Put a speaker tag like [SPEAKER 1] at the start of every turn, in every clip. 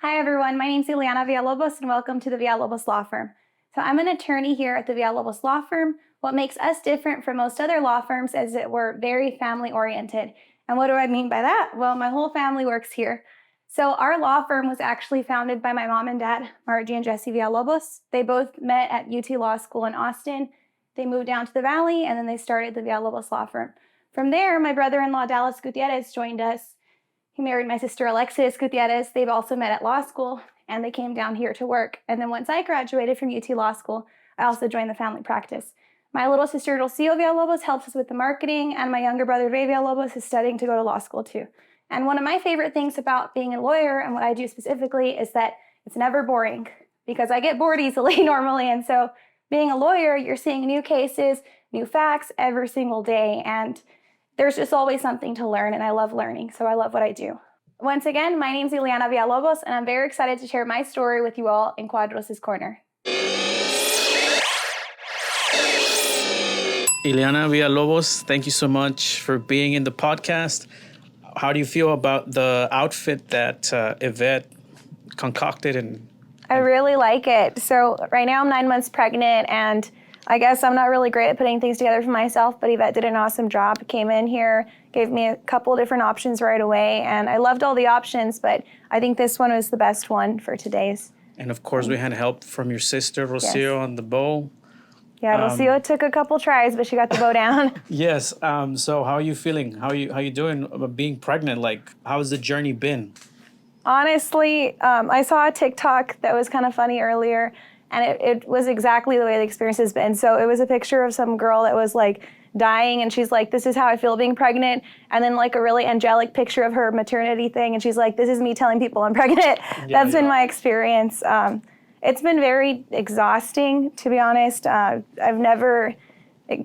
[SPEAKER 1] Hi everyone, my name is Iliana Villalobos and welcome to the Villalobos Law Firm. So I'm an attorney here at the Villalobos Law Firm. What makes us different from most other law firms is that we're very family oriented. And what do I mean by that? Well, my whole family works here. So our law firm was actually founded by my mom and dad, Margie and Jesse Villalobos. They both met at UT Law School in Austin. They moved down to the Valley and then they started the Villalobos Law Firm. From there, my brother-in-law Dallas Gutierrez joined us. He married my sister Alexis Gutierrez. They've also met at law school, and they came down here to work. And then once I graduated from UT Law School, I also joined the family practice. My little sister Rocio Villalobos helps us with the marketing, and my younger brother Ray Villalobos is studying to go to law school too. And one of my favorite things about being a lawyer and what I do specifically is that it's never boring, because I get bored easily normally. And so being a lawyer, you're seeing new cases, new facts every single day, and there's just always something to learn, and I love learning, so I love what I do. Once again, my name is Iliana Villalobos, and I'm very excited to share my story with you all in Cuadros' Corner.
[SPEAKER 2] Iliana Villalobos, thank you so much for being in the podcast. How do you feel about the outfit that Yvette concocted?
[SPEAKER 1] I really like it. So right now I'm 9 months pregnant, and I guess I'm not really great at putting things together for myself, but Yvette did an awesome job. Came in here, gave me a couple of different options right away, and I loved all the options, but I think this one was the best one for today's.
[SPEAKER 2] And of course, we had help from your sister, Rocio, on the bow.
[SPEAKER 1] Yeah, Rocio took a couple tries, but she got the bow down.
[SPEAKER 2] Yes. So how are you feeling? How you doing about being pregnant? Like, how has the journey been?
[SPEAKER 1] Honestly, I saw a TikTok that was kind of funny earlier, and it was exactly the way the experience has been. So it was a picture of some girl that was like dying, and she's like, this is how I feel being pregnant. And then like a really angelic picture of her maternity thing, and she's like, this is me telling people I'm pregnant. That's been my experience. It's been very exhausting, to be honest. I've never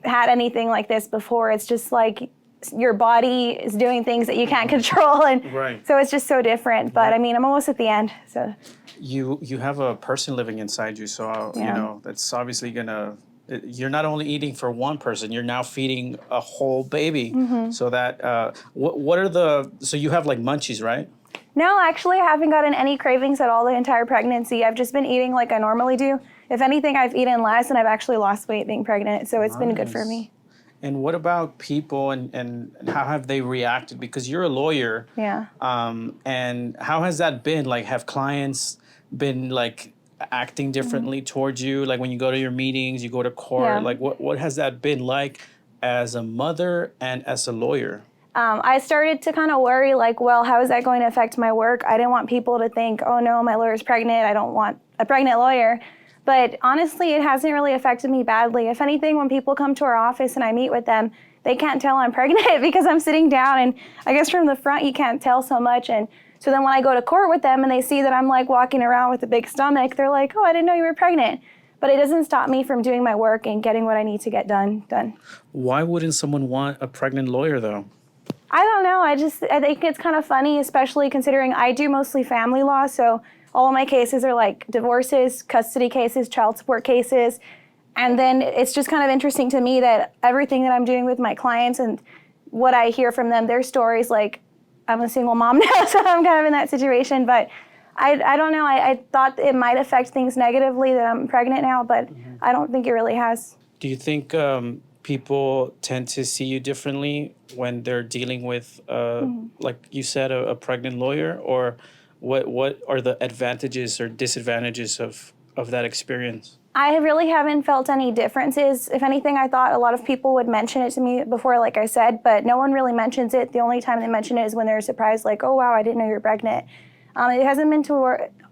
[SPEAKER 1] had anything like this before. It's just like your body is doing things that you can't control, and so it's just so different. But I mean, I'm almost at the end. So
[SPEAKER 2] you have a person living inside you, so you know that's obviously gonna. You're not only eating for one person; you're now feeding a whole baby. So that what are the so you have like munchies, right?
[SPEAKER 1] No, actually, I haven't gotten any cravings at all the entire pregnancy. I've just been eating like I normally do. If anything, I've eaten less, and I've actually lost weight being pregnant. So it's been good for me.
[SPEAKER 2] And what about people and how have they reacted? Because you're a lawyer.
[SPEAKER 1] Yeah.
[SPEAKER 2] And how has that been? Like, have clients been like acting differently towards you? Like when you go to your meetings, you go to court, like what has that been like as a mother and as a lawyer?
[SPEAKER 1] I started to kind of worry, like, well, how is that going to affect my work? I didn't want people to think, oh no, my lawyer's pregnant. I don't want a pregnant lawyer. But honestly, it hasn't really affected me badly. If anything, when people come to our office and I meet with them, they can't tell I'm pregnant because I'm sitting down, and I guess from the front you can't tell so much. And so then when I go to court with them and they see that I'm like walking around with a big stomach, they're like, oh, I didn't know you were pregnant. But it doesn't stop me from doing my work and getting what I need to get done.
[SPEAKER 2] Why wouldn't someone want a pregnant lawyer though?
[SPEAKER 1] I don't know. I think it's kind of funny, especially considering I do mostly family law. So all of my cases are like divorces, custody cases, child support cases. And then it's just kind of interesting to me that everything that I'm doing with my clients and what I hear from them, their stories, like I'm a single mom now, so I'm kind of in that situation. But I don't know. I thought it might affect things negatively that I'm pregnant now, but I don't think it really has.
[SPEAKER 2] Do you think people tend to see you differently when they're dealing with, like you said, a pregnant lawyer? Or what are the advantages or disadvantages of that experience?
[SPEAKER 1] I really haven't felt any differences. If anything, I thought a lot of people would mention it to me before, like I said, but no one really mentions it. The only time they mention it is when they're surprised, like, oh, wow, I didn't know you were pregnant. It hasn't been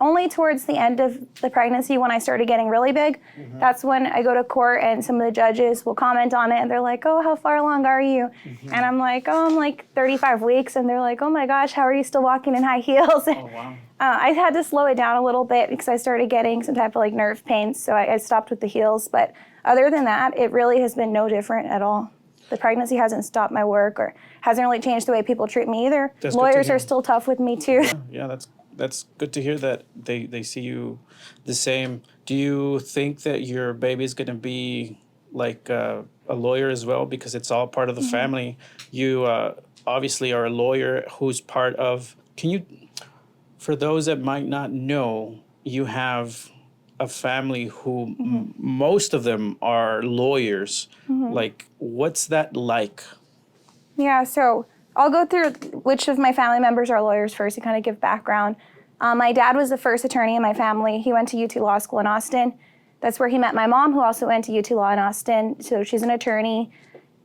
[SPEAKER 1] only towards the end of the pregnancy when I started getting really big. That's when I go to court and some of the judges will comment on it and they're like, oh, how far along are you? And I'm like, oh, I'm like 35 weeks. And they're like, oh my gosh, how are you still walking in high heels?
[SPEAKER 2] Oh, wow.
[SPEAKER 1] I had to slow it down a little bit because I started getting some type of like nerve pains. So I stopped with the heels. But other than that, it really has been no different at all. The pregnancy hasn't stopped my work or hasn't really changed the way people treat me either. Lawyers are still tough with me too.
[SPEAKER 2] Yeah, that's good to hear that they see you the same. Do you think that your baby is going to be like a lawyer as well? Because it's all part of the family. You obviously are a lawyer who's part of, For those that might not know, you have a family who most of them are lawyers. Like, what's that like?
[SPEAKER 1] Yeah, so I'll go through which of my family members are lawyers first to kind of give background. My dad was the first attorney in my family. He went to UT Law School in Austin. That's where he met my mom, who also went to UT Law in Austin. So she's an attorney.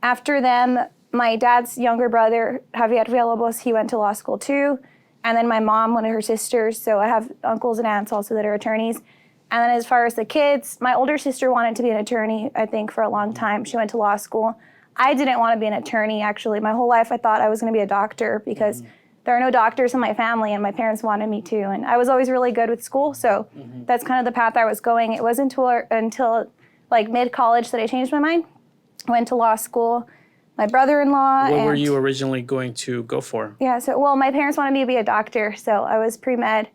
[SPEAKER 1] After them, my dad's younger brother, Javier Villalobos, he went to law school too. And then my mom, one of her sisters. So I have uncles and aunts also that are attorneys. And then as far as the kids, my older sister wanted to be an attorney, I think, for a long time. She went to law school. I didn't want to be an attorney, actually. My whole life I thought I was going to be a doctor because there are no doctors in my family, and my parents wanted me to. And I was always really good with school, so that's kind of the path I was going. It wasn't until like mid-college that I changed my mind. Went to law school. My brother-in-law.
[SPEAKER 2] What were you originally going to go for?
[SPEAKER 1] Yeah, my parents wanted me to be a doctor, so I was pre-med.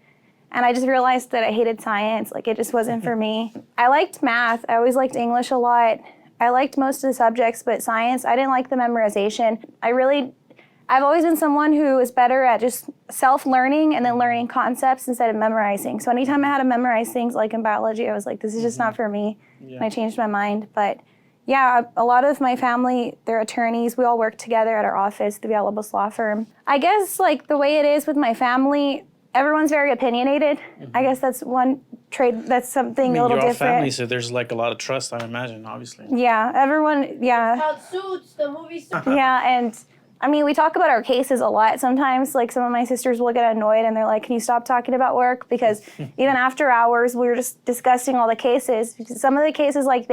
[SPEAKER 1] And I just realized that I hated science. Like, it just wasn't for me. I liked math. I always liked English a lot. I liked most of the subjects, but science, I didn't like the memorization. I've always been someone who is better at just self-learning and then learning concepts instead of memorizing. So anytime I had to memorize things like in biology, I was like, this is just not for me. Yeah. And I changed my mind. But yeah, a lot of my family, they're attorneys. We all work together at our office, the Villalobos Law Firm. I guess like the way it is with my family, everyone's very opinionated. I guess that's one trait, that's something a little different.
[SPEAKER 2] You're all family, so there's like a lot of trust, I imagine, obviously.
[SPEAKER 1] Yeah, everyone, yeah.
[SPEAKER 3] How Suits, the movie Suits.
[SPEAKER 1] Yeah, and I mean, we talk about our cases a lot. Sometimes, like, some of my sisters will get annoyed and they're like, can you stop talking about work? Because even after hours, we were just discussing all the cases. Some of the cases, like,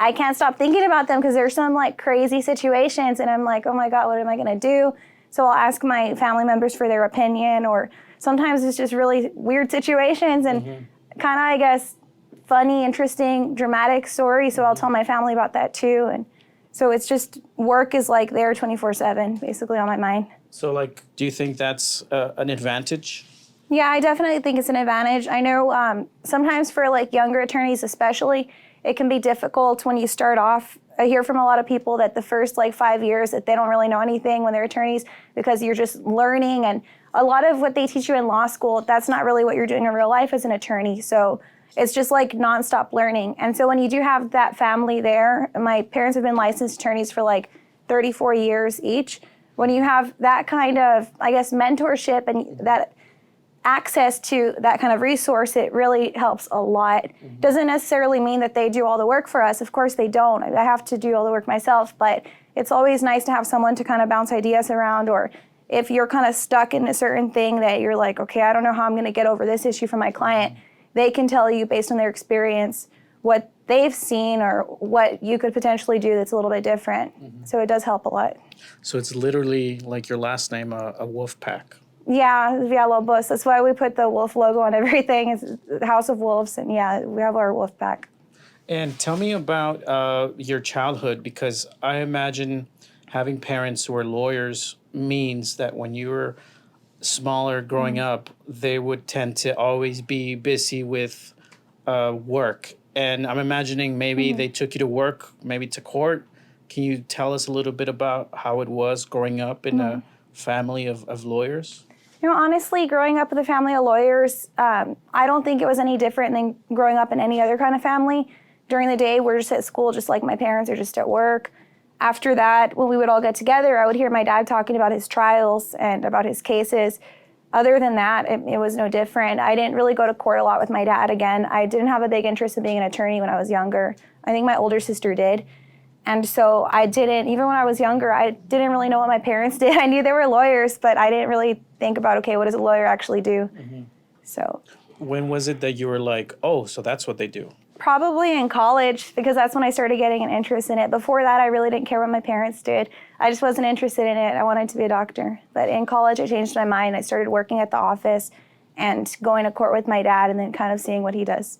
[SPEAKER 1] I can't stop thinking about them because there's some, like, crazy situations. And I'm like, oh my God, what am I going to do? So I'll ask my family members for their opinion, or sometimes it's just really weird situations and kind of, I guess, funny, interesting, dramatic stories. So I'll tell my family about that too. And so it's just, work is like there 24/7, basically on my mind.
[SPEAKER 2] So like, do you think that's an advantage?
[SPEAKER 1] Yeah, I definitely think it's an advantage. I know sometimes for like younger attorneys especially, it can be difficult when you start off. I hear from a lot of people that the first like 5 years that they don't really know anything when they're attorneys because you're just learning, and a lot of what they teach you in law school, that's not really what you're doing in real life as an attorney. So it's just like nonstop learning. And so when you do have that family there, my parents have been licensed attorneys for like 34 years each. When you have that kind of, I guess, mentorship and that access to that kind of resource, it really helps a lot. Doesn't necessarily mean that they do all the work for us. Of course they don't. I have to do all the work myself, but it's always nice to have someone to kind of bounce ideas around, or if you're kind of stuck in a certain thing that you're like, okay, I don't know how I'm going to get over this issue for my client, they can tell you based on their experience what they've seen or what you could potentially do that's a little bit different. So it does help a lot.
[SPEAKER 2] So it's literally like your last name, a wolf pack.
[SPEAKER 1] Yeah, Villalobos. That's why we put the wolf logo on everything. It's the House of Wolves, and yeah, we have our wolf pack.
[SPEAKER 2] And tell me about your childhood, because I imagine having parents who are lawyers means that when you were smaller growing up, they would tend to always be busy with work. And I'm imagining maybe they took you to work, maybe to court. Can you tell us a little bit about how it was growing up in a family of lawyers?
[SPEAKER 1] You know, honestly, growing up with a family of lawyers, I don't think it was any different than growing up in any other kind of family. During the day, we're just at school, just like my parents are just at work. After that, when we would all get together, I would hear my dad talking about his trials and about his cases. Other than that, it was no different. I didn't really go to court a lot with my dad. Again, I didn't have a big interest in being an attorney when I was younger. I think my older sister did. And so I didn't, even when I was younger, I didn't really know what my parents did. I knew they were lawyers, but I didn't really think about, okay, what does a lawyer actually do? So.
[SPEAKER 2] When was it that you were like, oh, so that's what they do?
[SPEAKER 1] Probably in college, because that's when I started getting an interest in it. Before that, I really didn't care what my parents did. I just wasn't interested in it. I wanted to be a doctor. But in college, I changed my mind. I started working at the office and going to court with my dad and then kind of seeing what he does.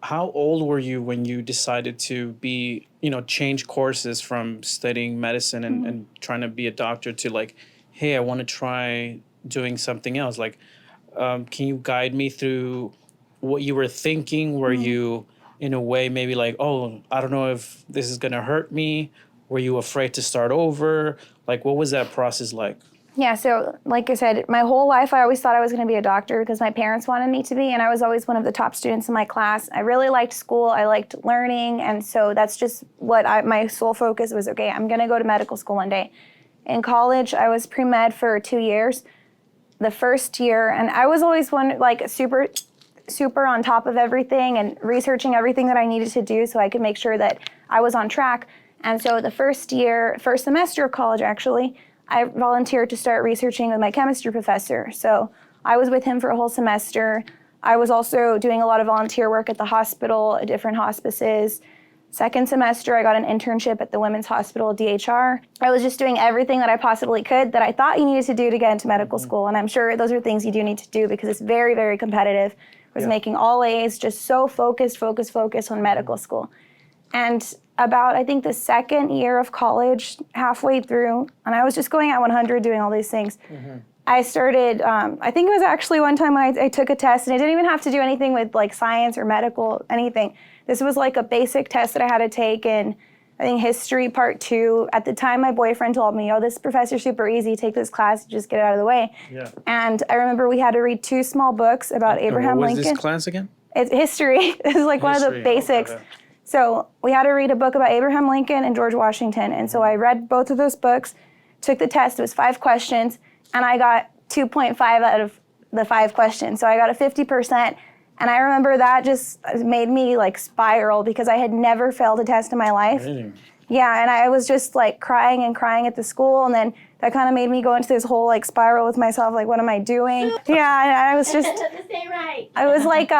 [SPEAKER 2] How old were you when you decided to be, change courses from studying medicine and trying to be a doctor to like, hey, I want to try doing something else? Like, can you guide me through what you were thinking? Were you, in a way, maybe like, oh, I don't know if this is going to hurt me? Were you afraid to start over? Like, what was that process like?
[SPEAKER 1] Yeah, so like I said, my whole life I always thought I was going to be a doctor because my parents wanted me to be, and I was always one of the top students in my class. I really liked school, I liked learning, and so that's just what my sole focus was. Okay, I'm going to go to medical school one day. In college, I was pre-med for 2 years. The first year, and I was always super on top of everything and researching everything that I needed to do so I could make sure that I was on track. And so the first semester of college actually, I volunteered to start researching with my chemistry professor. So I was with him for a whole semester. I was also doing a lot of volunteer work at the hospital, at different hospices. Second semester, I got an internship at the Women's Hospital, DHR. I was just doing everything that I possibly could that I thought you needed to do to get into medical school. And I'm sure those are things you do need to do because it's very, very competitive. I was making all A's, just so focused on medical school. And about, I think, the second year of college, halfway through, and I was just going at 100 doing all these things. I started, I think it was actually one time when I took a test, and I didn't even have to do anything with like science or medical, anything. This was like a basic test that I had to take in, I think, history part 2. At the time, my boyfriend told me, oh, this professor's super easy, take this class, just get it out of the way. Yeah. And I remember we had to read 2 small books about Abraham Lincoln.
[SPEAKER 2] What was this class again?
[SPEAKER 1] It's history. This is like one of the basics. Okay. So we had to read a book about Abraham Lincoln and George Washington. And so I read both of those books, took the test. It was 5 questions, and I got 2.5 out of the 5 questions. So I got a 50%. And I remember that just made me like spiral because I had never failed a test in my life. Really? Yeah, and I was just like crying at the school. And then that kind of made me go into this whole like spiral with myself, like, what am I doing? Yeah, and I was just,
[SPEAKER 3] right.
[SPEAKER 1] I was like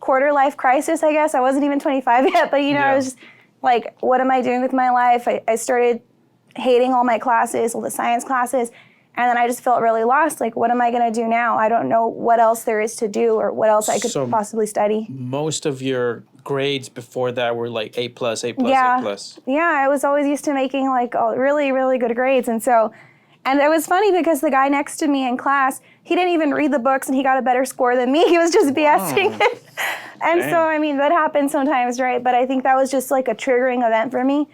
[SPEAKER 1] quarter life crisis, I guess. I wasn't even 25 yet, but I was just like, what am I doing with my life? I started hating all my classes, all the science classes, and then I just felt really lost. Like, what am I going to do now? I don't know what else there is to do or what else I could possibly study.
[SPEAKER 2] Most of your grades before that were like A+, A+,
[SPEAKER 1] yeah.
[SPEAKER 2] A+.
[SPEAKER 1] Yeah, I was always used to making like really, really good grades. And it was funny because the guy next to me in class, he didn't even read the books and he got a better score than me. He was just BSing it. And so, I mean, that happens sometimes, right? But I think that was just like a triggering event for me.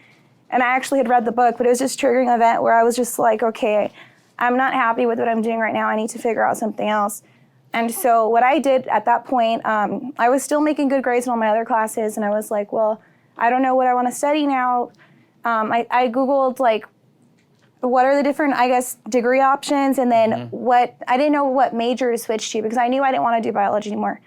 [SPEAKER 1] And I actually had read the book, but it was just a triggering event where I was just like, okay, I'm not happy with what I'm doing right now. I need to figure out something else. And so what I did at that point, I was still making good grades in all my other classes. And I was like, well, I don't know what I want to study now. I Googled like, what are the different, I guess, degree options, and then I didn't know what major to switch to because I knew I didn't want to do biology anymore.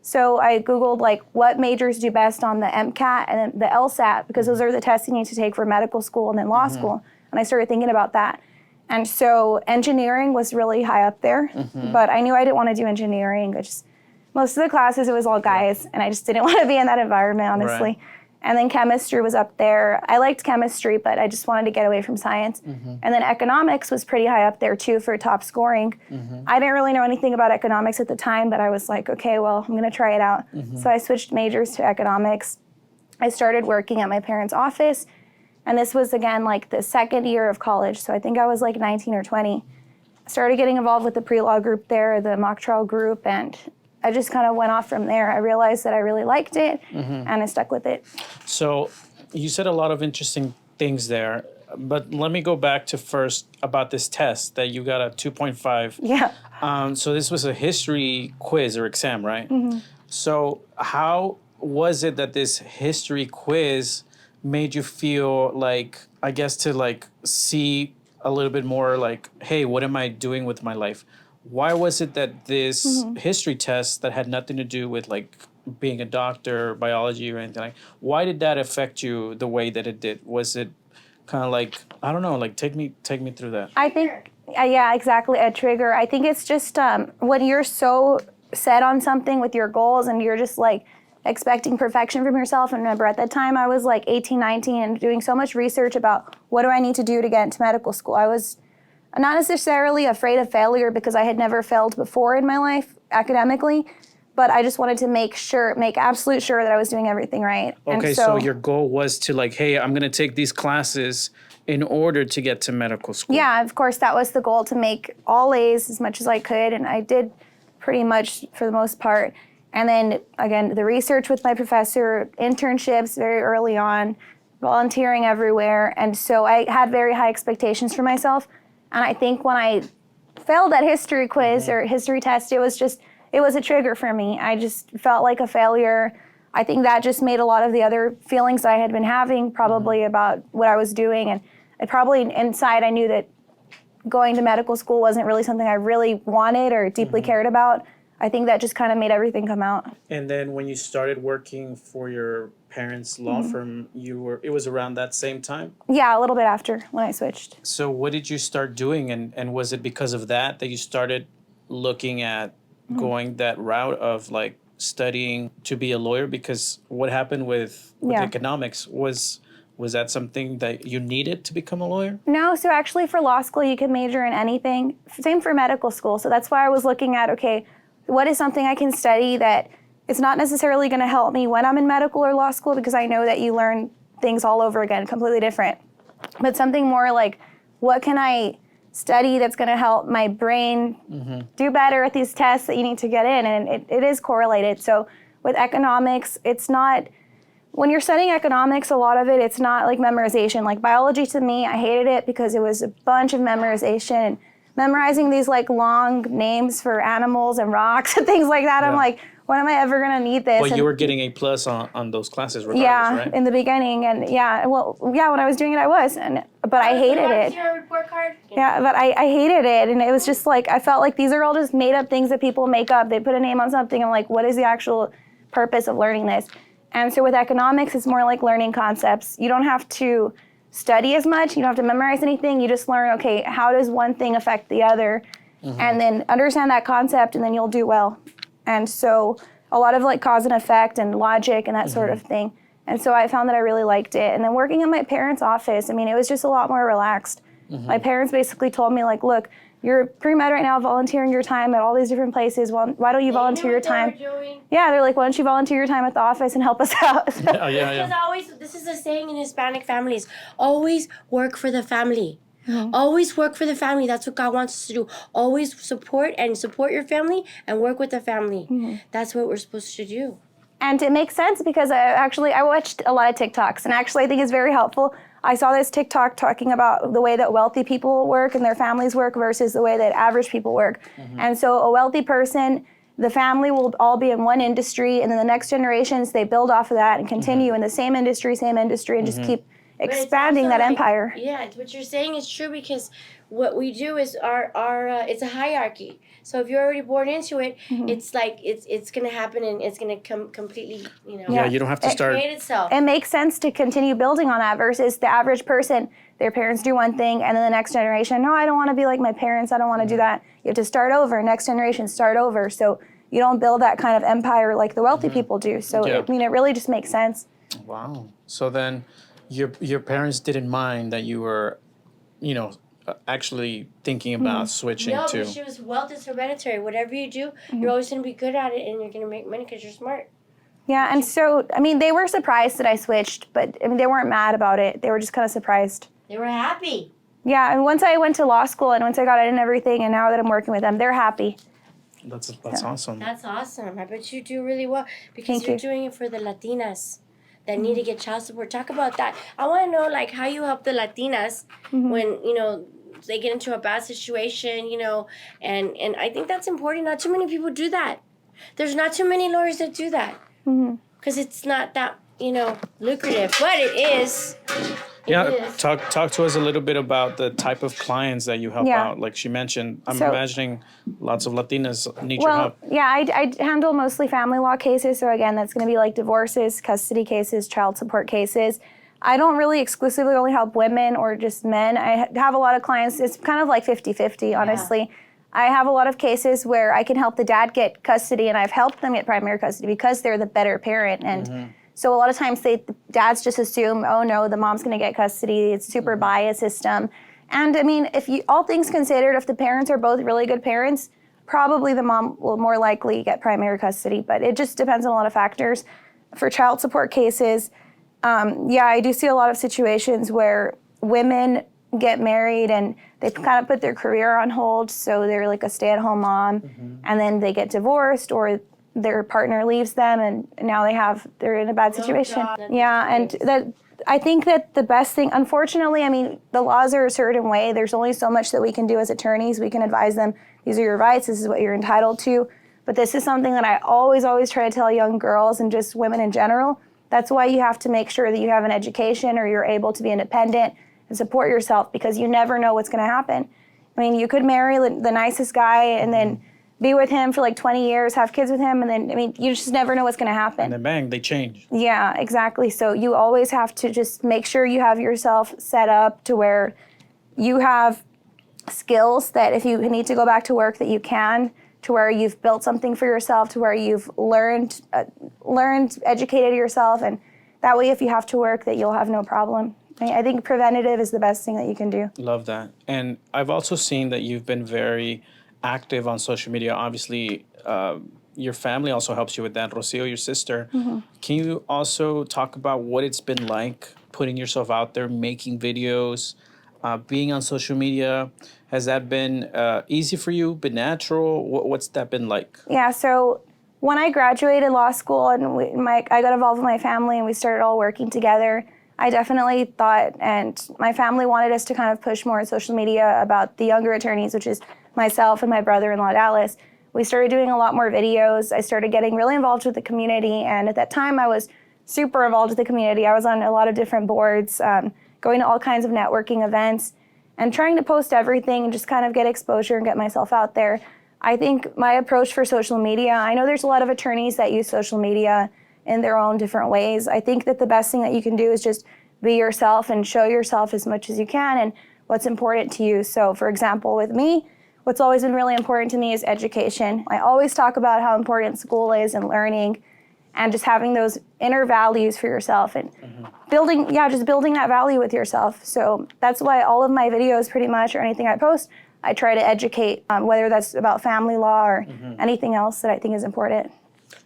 [SPEAKER 1] So I Googled like what majors do best on the MCAT and then the LSAT because those are the tests you need to take for medical school and then law school. And I started thinking about that. And so engineering was really high up there, but I knew I didn't want to do engineering. Most of the classes, it was all guys, and I just didn't want to be in that environment, honestly. Right. And then chemistry was up there. I liked chemistry, but I just wanted to get away from science. And then economics was pretty high up there too for top scoring. I didn't really know anything about economics at the time, but I was like, okay, well, I'm gonna try it out. So I switched majors to economics. I started working at my parents' office, and this was again like the second year of college. So I think I was like 19 or 20. I started getting involved with the pre-law group there, the mock trial group, and I just kind of went off from there. I realized that I really liked it, and I stuck with it.
[SPEAKER 2] So you said a lot of interesting things there, but let me go back to first about this test that you got a 2.5.
[SPEAKER 1] Yeah.
[SPEAKER 2] So this was a history quiz or exam, right? So how was it that this history quiz made you feel like, I guess, to like see a little bit more like, hey, what am I doing with my life? Why was it that this history test that had nothing to do with like being a doctor, biology, or anything why did that affect you the way that it did? Was it kind of like, I don't know, like take me through that?
[SPEAKER 1] I think, yeah, exactly, a trigger. I think it's just when you're so set on something with your goals and you're just like expecting perfection from yourself. And remember, at that time I was like 18, 19 and doing so much research about what do I need to do to get into medical school. I was not necessarily afraid of failure because I had never failed before in my life academically, but I just wanted to make absolute sure that I was doing everything right.
[SPEAKER 2] Okay, so your goal was to like, hey, I'm going to take these classes in order to get to medical school.
[SPEAKER 1] Yeah, of course, that was the goal, to make all A's as much as I could, and I did pretty much for the most part. And then, again, the research with my professor, internships very early on, volunteering everywhere, and so I had very high expectations for myself. And I think when I failed that history quiz or history test, it was a trigger for me. I just felt like a failure. I think that just made a lot of the other feelings that I had been having probably about what I was doing. And I probably inside I knew that going to medical school wasn't really something I really wanted or deeply cared about. I think that just kind of made everything come out.
[SPEAKER 2] And then when you started working for your parents' law firm, it was around that same time?
[SPEAKER 1] Yeah, a little bit after when I switched.
[SPEAKER 2] So what did you start doing, and was it because of that you started looking at going that route of like studying to be a lawyer? Because what happened with economics was that something that you needed to become a lawyer?
[SPEAKER 1] No, so actually for law school you can major in anything. Same for medical school. So that's why I was looking at, okay, what is something I can study that it's not necessarily going to help me when I'm in medical or law school, because I know that you learn things all over again, completely different. But something more like, what can I study that's going to help my brain do better at these tests that you need to get in? And it is correlated. So with economics, it's not, when you're studying economics, a lot of it's not like memorization. Like biology to me, I hated it because it was a bunch of memorization. Memorizing these like long names for animals and rocks and things like that. I'm like, when am I ever gonna need this?
[SPEAKER 2] But you were getting A+ on those classes regardless, right?
[SPEAKER 1] In the beginning, and when I was doing it, I was, but I hated it.
[SPEAKER 3] Your report card?
[SPEAKER 1] Yeah, but I hated it, and it was just like, I felt like these are all just made up things that people make up. They put a name on something, I'm like, what is the actual purpose of learning this? And so with economics, it's more like learning concepts. You don't have to study as much. You don't have to memorize anything. You just learn, okay, how does one thing affect the other? And then understand that concept, and then you'll do well. And so a lot of like cause and effect and logic and that sort of thing. And so I found that I really liked it. And then working in my parents' office, I mean, it was just a lot more relaxed. My parents basically told me, like, look, you're pre-med right now, volunteering your time at all these different places. Well, why don't you volunteer your time? Yeah, they're like, why don't you volunteer your time at the office and help us out?
[SPEAKER 3] Because this is a saying in Hispanic families, always work for the family. Always work for the family. That's what God wants us to do. Always support your family and work with the family. That's what we're supposed to do.
[SPEAKER 1] And it makes sense because I watched a lot of TikToks, and actually I think it's very helpful. I saw this TikTok talking about the way that wealthy people work and their families work versus the way that average people work. And so a wealthy person, the family will all be in one industry, and then the next generations, they build off of that and continue in the same industry, and just keep expanding that empire.
[SPEAKER 3] Yeah, what you're saying is true, because what we do is our it's a hierarchy. So if you're already born into it, it's like it's gonna happen, and it's gonna come completely,
[SPEAKER 2] you don't have to start.
[SPEAKER 3] Create itself.
[SPEAKER 1] It makes sense to continue building on that versus the average person. Their parents do one thing, and then the next generation, no, I don't want to be like my parents. I don't want to do that. You have to start over. Next generation, start over. So you don't build that kind of empire like the wealthy people do. So it really just makes sense.
[SPEAKER 2] Wow. So then, your parents didn't mind that you were, actually thinking about switching
[SPEAKER 3] No,
[SPEAKER 2] to.
[SPEAKER 3] but she was wealth is hereditary. Whatever you do, you're always going to be good at it, and you're going to make money because you're smart.
[SPEAKER 1] Yeah, and so, I mean, they were surprised that I switched, but I mean, they weren't mad about it. They were just kind of surprised.
[SPEAKER 3] They were happy.
[SPEAKER 1] Yeah, and once I went to law school and once I got it and everything, and now that I'm working with them, they're happy.
[SPEAKER 2] That's awesome.
[SPEAKER 3] That's awesome. I bet you do really well because
[SPEAKER 1] Thank
[SPEAKER 3] you're
[SPEAKER 1] you.
[SPEAKER 3] doing it for the Latinas that need to get child support. Talk about that. I want to know, like, how you help the Latinas when, they get into a bad situation, and I think that's important. Not too many people do that. There's not too many lawyers that do that because it's not that, lucrative, but it is.
[SPEAKER 2] Talk to us a little bit about the type of clients that you help out. Like she mentioned, I'm imagining lots of Latinas need your help.
[SPEAKER 1] Yeah, I handle mostly family law cases. So again, that's going to be like divorces, custody cases, child support cases. I don't really exclusively only help women or just men. I have a lot of clients. It's kind of like 50-50, honestly. Yeah. I have a lot of cases where I can help the dad get custody, and I've helped them get primary custody because they're the better parent. And so a lot of times the dads just assume, oh no, the mom's going to get custody. It's super biased system. And I mean, all things considered, if the parents are both really good parents, probably the mom will more likely get primary custody. But it just depends on a lot of factors. For child support cases, I do see a lot of situations where women get married and they kind of put their career on hold. So they're like a stay-at-home mom, and then they get divorced or their partner leaves them, and now they're in a bad situation. And I think that the best thing, unfortunately, I mean, the laws are a certain way. There's only so much that we can do as attorneys. We can advise them, these are your rights, this is what you're entitled to. But this is something that I always try to tell young girls and just women in general. That's why you have to make sure that you have an education or you're able to be independent and support yourself, because you never know what's going to happen. I mean, you could marry the nicest guy and then be with him for like 20 years, have kids with him, and then, I mean, you just never know what's going to happen.
[SPEAKER 2] And then bang, they change.
[SPEAKER 1] Yeah, exactly. So you always have to just make sure you have yourself set up to where you have skills that if you need to go back to work that you can, to where you've built something for yourself, to where you've learned, educated yourself, and that way if you have to work that you'll have no problem. I think preventative is the best thing that you can do.
[SPEAKER 2] Love that. And I've also seen that you've been very active on social media. Obviously, your family also helps you with that. Rocio, your sister. Can you also talk about what it's been like putting yourself out there, making videos, being on social media? Has that been easy for you, been natural? What's that been like?
[SPEAKER 1] Yeah, so when I graduated law school and I got involved with my family and we started all working together, I definitely thought, and my family wanted us to kind of push more on social media about the younger attorneys, which is myself and my brother-in-law, Dallas. We started doing a lot more videos. I started getting really involved with the community, and at that time I was super involved with the community. I was on a lot of different boards, going to all kinds of networking events, and trying to post everything and just kind of get exposure and get myself out there. I think my approach for social media, I know there's a lot of attorneys that use social media in their own different ways. I think that the best thing that you can do is just be yourself and show yourself as much as you can and what's important to you. So for example, with me, what's always been really important to me is education. I always talk about how important school is and learning and just having those inner values for yourself and building that value with yourself. So that's why all of my videos pretty much, or anything I post, I try to educate, whether that's about family law or anything else that I think is important.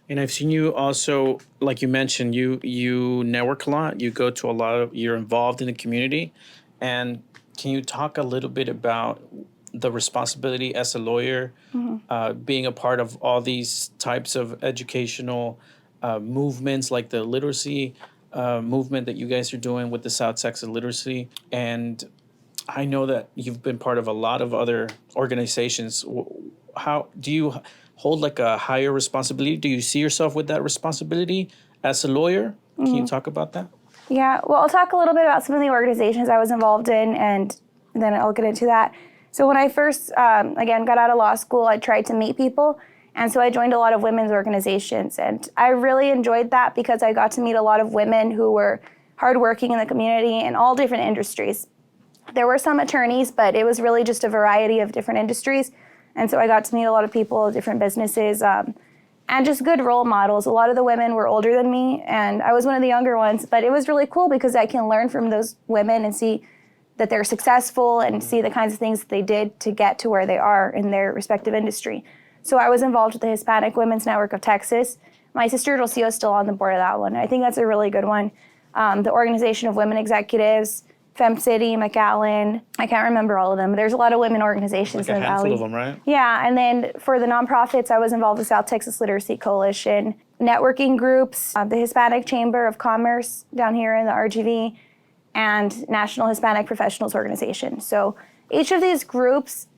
[SPEAKER 2] And I've seen you also, like you mentioned, you network a lot. You go to you're involved in the community. And can you talk a little bit about the responsibility as a lawyer, being a part of all these types of educational movements, like the literacy movement that you guys are doing with the South Texas Literacy? And I know that you've been part of a lot of other organizations. How do you hold like a higher responsibility? Do you see yourself with that responsibility as a lawyer? Can you talk about that?
[SPEAKER 1] Yeah, well, I'll talk a little bit about some of the organizations I was involved in, and then I'll get into that. So when I first, again, got out of law school, I tried to meet people. And so I joined a lot of women's organizations. And I really enjoyed that because I got to meet a lot of women who were hardworking in the community in all different industries. There were some attorneys, but it was really just a variety of different industries. And so I got to meet a lot of people, different businesses, and just good role models. A lot of the women were older than me, and I was one of the younger ones. But it was really cool because I can learn from those women and see that they're successful and see the kinds of things that they did to get to where they are in their respective industry. So I was involved with the Hispanic Women's Network of Texas. My sister Rocio is still on the board of that one. I think that's a really good one. The Organization of Women Executives, Fem City, McAllen. I can't remember all of them, but there's a lot of women organizations
[SPEAKER 2] like
[SPEAKER 1] in the
[SPEAKER 2] a handful
[SPEAKER 1] valley.
[SPEAKER 2] of them, right?
[SPEAKER 1] Yeah, and then for the nonprofits, I was involved with South Texas Literacy Coalition, networking groups, the Hispanic Chamber of Commerce down here in the RGV, and National Hispanic Professionals Organization. So each of these groups,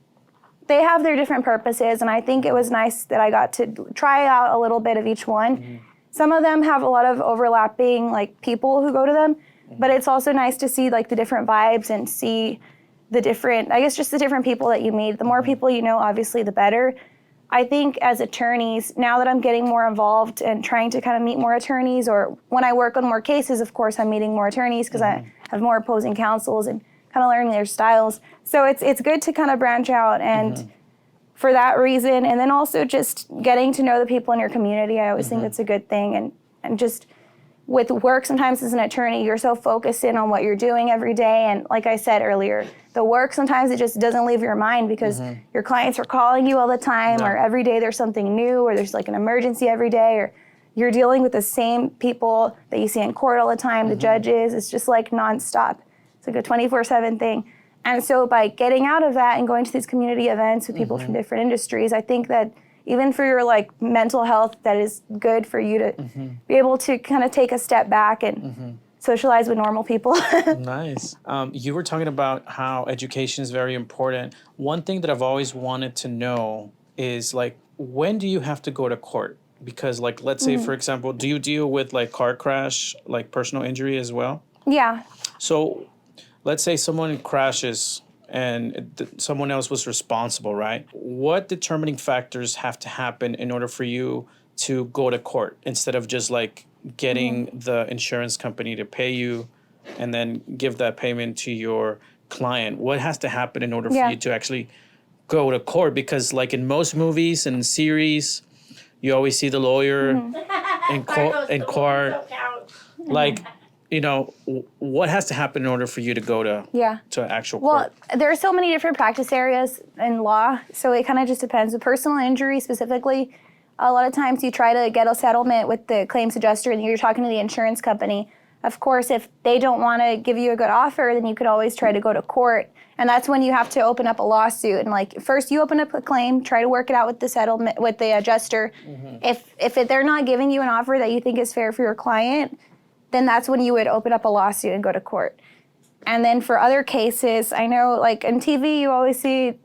[SPEAKER 1] they have their different purposes, and I think it was nice that I got to try out a little bit of each one. Some of them have a lot of overlapping like people who go to them, but it's also nice to see like the different vibes and see the different, I guess just the different people that you meet. The more people you know, obviously, the better. I think as attorneys, now that I'm getting more involved and trying to kind of meet more attorneys, or when I work on more cases, of course, I'm meeting more attorneys because I have more opposing counsels and kind of learning their styles. So it's good to kind of branch out, and for that reason, and then also just getting to know the people in your community, I always think that's a good thing. And just with work, sometimes as an attorney, you're so focused in on what you're doing every day. And like I said earlier, the work, sometimes it just doesn't leave your mind because your clients are calling you all the time, or every day there's something new, or there's like an emergency every day, or you're dealing with the same people that you see in court all the time, the judges. It's just like nonstop. It's like a 24/7 thing. And so by getting out of that and going to these community events with people from different industries, I think that even for your like mental health, that is good for you to be able to kind of take a step back and socialize with normal people.
[SPEAKER 2] Nice. You were talking about how education is very important. One thing that I've always wanted to know is like, when do you have to go to court? Because like, let's say, for example, do you deal with like car crash, like personal injury as well?
[SPEAKER 1] Yeah.
[SPEAKER 2] So let's say someone crashes and someone else was responsible, right? What determining factors have to happen in order for you to go to court instead of just like getting the insurance company to pay you and then give that payment to your client? What has to happen in order for you to actually go to court? Because like in most movies and series, you always see the lawyer in court. Like, you know, what has to happen in order for you to go to actual court?
[SPEAKER 1] Well, there are so many different practice areas in law, so it kind of just depends. With personal injury specifically, a lot of times you try to get a settlement with the claims adjuster and you're talking to the insurance company. Of course, if they don't want to give you a good offer, then you could always try to go to court. And that's when you have to open up a lawsuit. And like, first you open up a claim, try to work it out with the settlement, with the adjuster. If they're not giving you an offer that you think is fair for your client, then that's when you would open up a lawsuit and go to court. And then for other cases, I know like in TV, you always see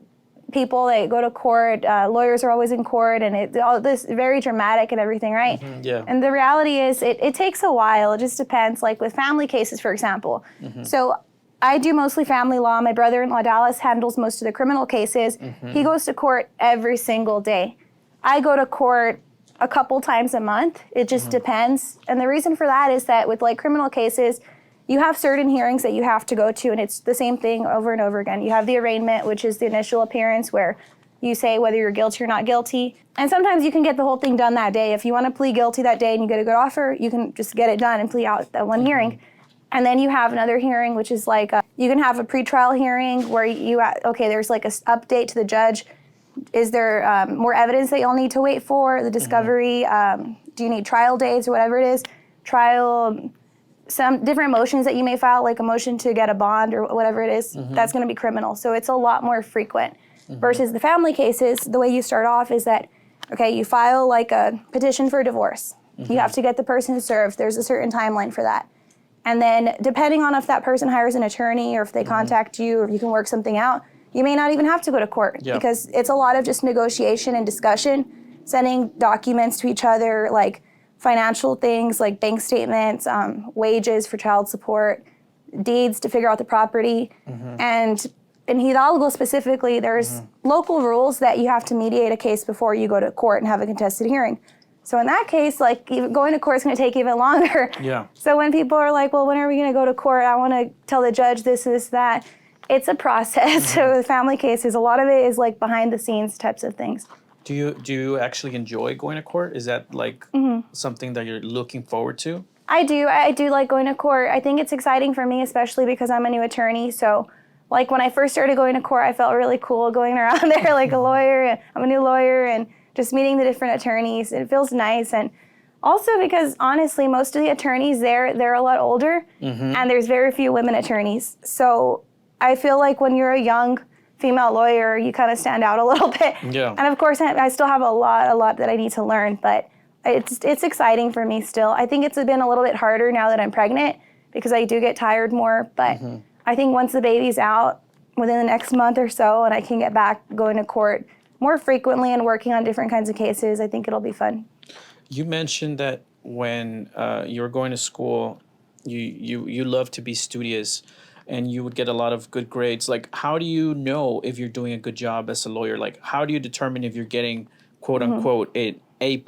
[SPEAKER 1] people that go to court, lawyers are always in court, and it's all this very dramatic and everything, right?
[SPEAKER 2] Yeah.
[SPEAKER 1] And the reality is it takes a while. It just depends. Like with family cases, for example. So I do mostly family law. My brother-in-law, Dallas, handles most of the criminal cases. He goes to court every single day. I go to court a couple times a month. It just depends. And the reason for that is that with like criminal cases, you have certain hearings that you have to go to, and it's the same thing over and over again. You have the arraignment, which is the initial appearance where you say whether you're guilty or not guilty. And sometimes you can get the whole thing done that day. If you want to plead guilty that day and you get a good offer, you can just get it done and plea out that one hearing. And then you have another hearing, which is like, you can have a pretrial hearing where there's like an update to the judge. Is there more evidence that you'll need to wait for? The discovery, do you need trial dates or whatever it is? Trial, some different motions that you may file, like a motion to get a bond or whatever it is, that's going to be criminal. So it's a lot more frequent. Versus the family cases, the way you start off is that, you file like a petition for divorce. You have to get the person served. There's a certain timeline for that. And then depending on if that person hires an attorney or if they contact you or if you can work something out, you may not even have to go to court because it's a lot of just negotiation and discussion, sending documents to each other, like financial things like bank statements, wages for child support, deeds to figure out the property. And in Hidalgo specifically, there's local rules that you have to mediate a case before you go to court and have a contested hearing. So in that case, like even going to court is going to take even longer.
[SPEAKER 2] Yeah.
[SPEAKER 1] So when people are like, well, when are we going to go to court? I want to tell the judge this, that. It's a process. So with family cases, a lot of it is like behind the scenes types of things.
[SPEAKER 2] Do you actually enjoy going to court? Is that like something that you're looking forward to? I
[SPEAKER 1] do like going to court. I think it's exciting for me, especially because I'm a new attorney. So like when I first started going to court, I felt really cool going around there like a lawyer. And I'm a new lawyer and just meeting the different attorneys. It feels nice. And also because honestly, most of the attorneys there, they're a lot older and there's very few women attorneys. So I feel like when you're a young female lawyer, you kind of stand out a little bit.
[SPEAKER 2] Yeah.
[SPEAKER 1] And of course, I still have a lot that I need to learn, but it's exciting for me still. I think it's been a little bit harder now that I'm pregnant because I do get tired more, but I think once the baby's out within the next month or so and I can get back going to court more frequently and working on different kinds of cases, I think it'll be fun.
[SPEAKER 2] You mentioned that when you were going to school, you love to be studious and you would get a lot of good grades. Like, how do you know if you're doing a good job as a lawyer? Like, how do you determine if you're getting, quote unquote, an A+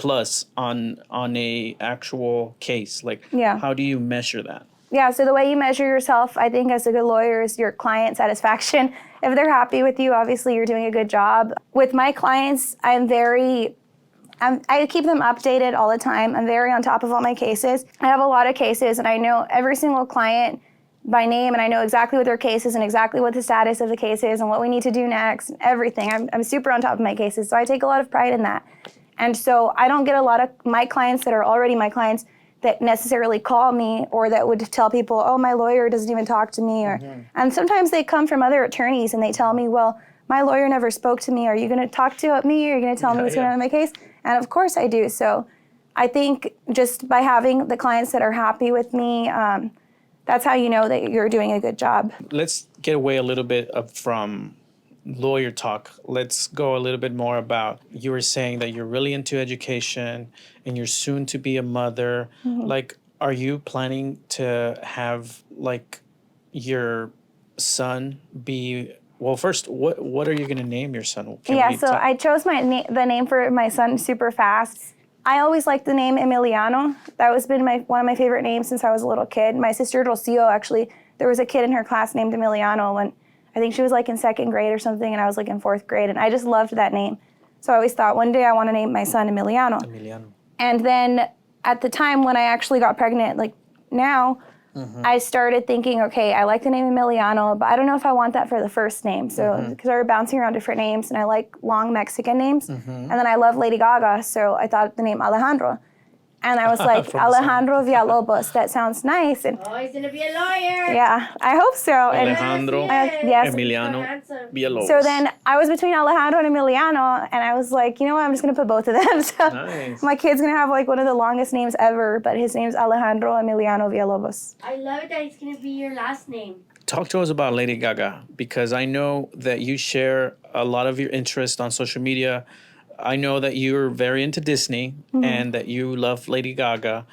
[SPEAKER 2] on a actual case? Like, how do you measure that?
[SPEAKER 1] Yeah, so the way you measure yourself, I think, as a good lawyer is your client satisfaction. If they're happy with you, obviously you're doing a good job. With my clients, I keep them updated all the time. I'm very on top of all my cases. I have a lot of cases, and I know every single client by name, and I know exactly what their case is and exactly what the status of the case is and what we need to do next, and everything. I'm super on top of my cases, so I take a lot of pride in that. And so I don't get a lot of my clients that are already my clients that necessarily call me or that would tell people, oh, my lawyer doesn't even talk to me. And sometimes they come from other attorneys and they tell me, well, my lawyer never spoke to me. Are you going to talk to me? Are you going to tell me what's going on in my case? And of course I do. So I think just by having the clients that are happy with me, that's how you know that you're doing a good job.
[SPEAKER 2] Let's get away a little bit from lawyer talk. Let's go a little bit more about, you were saying that you're really into education and you're soon to be a mother. Like, are you planning to have like your son be, well, first, what are you going to name your son?
[SPEAKER 1] So I chose the name for my son super fast. I always liked the name Emiliano. That was been one of my favorite names since I was a little kid. My sister Rocio, actually, there was a kid in her class named Emiliano when I think she was like in second grade or something, and I was like in fourth grade, and I just loved that name. So I always thought one day I want to name my son Emiliano. And then at the time when I actually got pregnant, like now, I started thinking, okay, I like the name Emiliano, but I don't know if I want that for the first name. So because I were bouncing around different names, and I like long Mexican names, and then I love Lady Gaga, so I thought the name Alejandro. And I was like, Alejandro Villalobos, that sounds nice. And
[SPEAKER 3] oh, he's gonna be a lawyer.
[SPEAKER 1] Yeah, I hope so.
[SPEAKER 2] Alejandro
[SPEAKER 1] yes.
[SPEAKER 2] Emiliano Villalobos.
[SPEAKER 1] So then I was between Alejandro and Emiliano, and I was like, you know what, I'm just gonna put both of them. So
[SPEAKER 2] nice.
[SPEAKER 1] My kid's gonna have like one of the longest names ever, but his name's Alejandro Emiliano Villalobos.
[SPEAKER 3] I love it that it's gonna be your last name.
[SPEAKER 2] Talk to us about Lady Gaga, because I know that you share a lot of your interest on social media. I know that you're very into Disney and that you love Lady Gaga.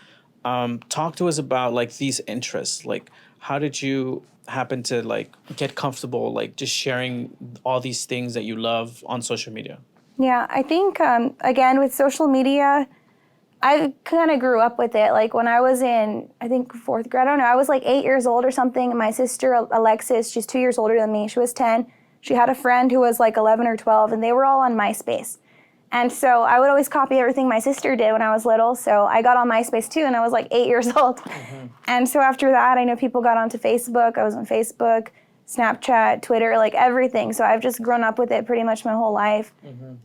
[SPEAKER 2] Talk to us about like these interests. Like, how did you happen to like get comfortable like just sharing all these things that you love on social media?
[SPEAKER 1] Yeah, I think again with social media, I kind of grew up with it. Like when I was in, I think fourth grade, I don't know, I was like 8 years old or something. And my sister Alexis, she's 2 years older than me. She was 10. She had a friend who was like 11 or 12, and they were all on MySpace. And so I would always copy everything my sister did when I was little. So I got on MySpace too, and I was like 8 years old. And so after that, I know people got onto Facebook. I was on Facebook, Snapchat, Twitter, like everything. So I've just grown up with it pretty much my whole life.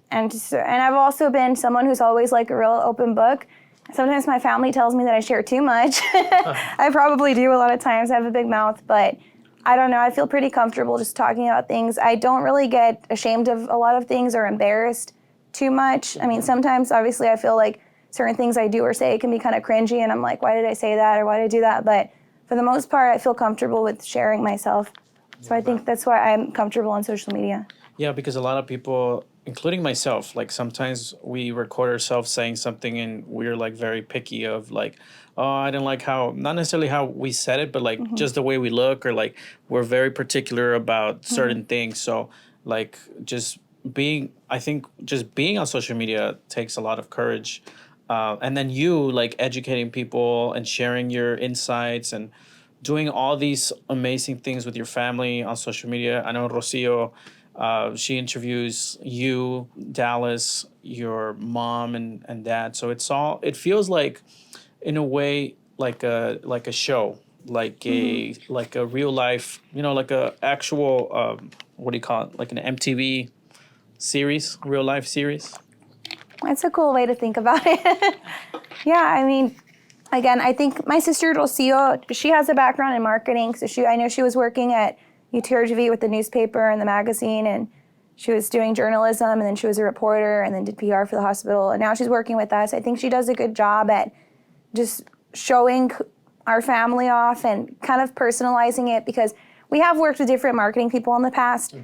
[SPEAKER 1] And I've also been someone who's always like a real open book. Sometimes my family tells me that I share too much. I probably do a lot of times. I have a big mouth, but I don't know. I feel pretty comfortable just talking about things. I don't really get ashamed of a lot of things or embarrassed too much. I mean, sometimes obviously I feel like certain things I do or say can be kind of cringy, and I'm like, why did I say that or why did I do that? But for the most part, I feel comfortable with sharing myself. So I think that's why I'm comfortable on social media.
[SPEAKER 2] Yeah, because a lot of people, including myself, like sometimes we record ourselves saying something and we're like very picky of like, oh, I didn't like how, not necessarily how we said it, but like just the way we look, or like we're very particular about certain things. So like I think just being on social media takes a lot of courage. And then you like educating people and sharing your insights and doing all these amazing things with your family on social media. I know Rocio, she interviews you, Dallas, your mom and dad. So it feels like, in a way, like a show, like a real life, like a actual, what do you call it? Like an MTV series, real life series.
[SPEAKER 1] That's a cool way to think about it. Yeah, I mean, again, I think my sister Rocio, she has a background in marketing. So I know she was working at UTRGV with the newspaper and the magazine, and she was doing journalism, and then she was a reporter, and then did PR for the hospital, and now she's working with us. I think she does a good job at just showing our family off and kind of personalizing it, because we have worked with different marketing people in the past.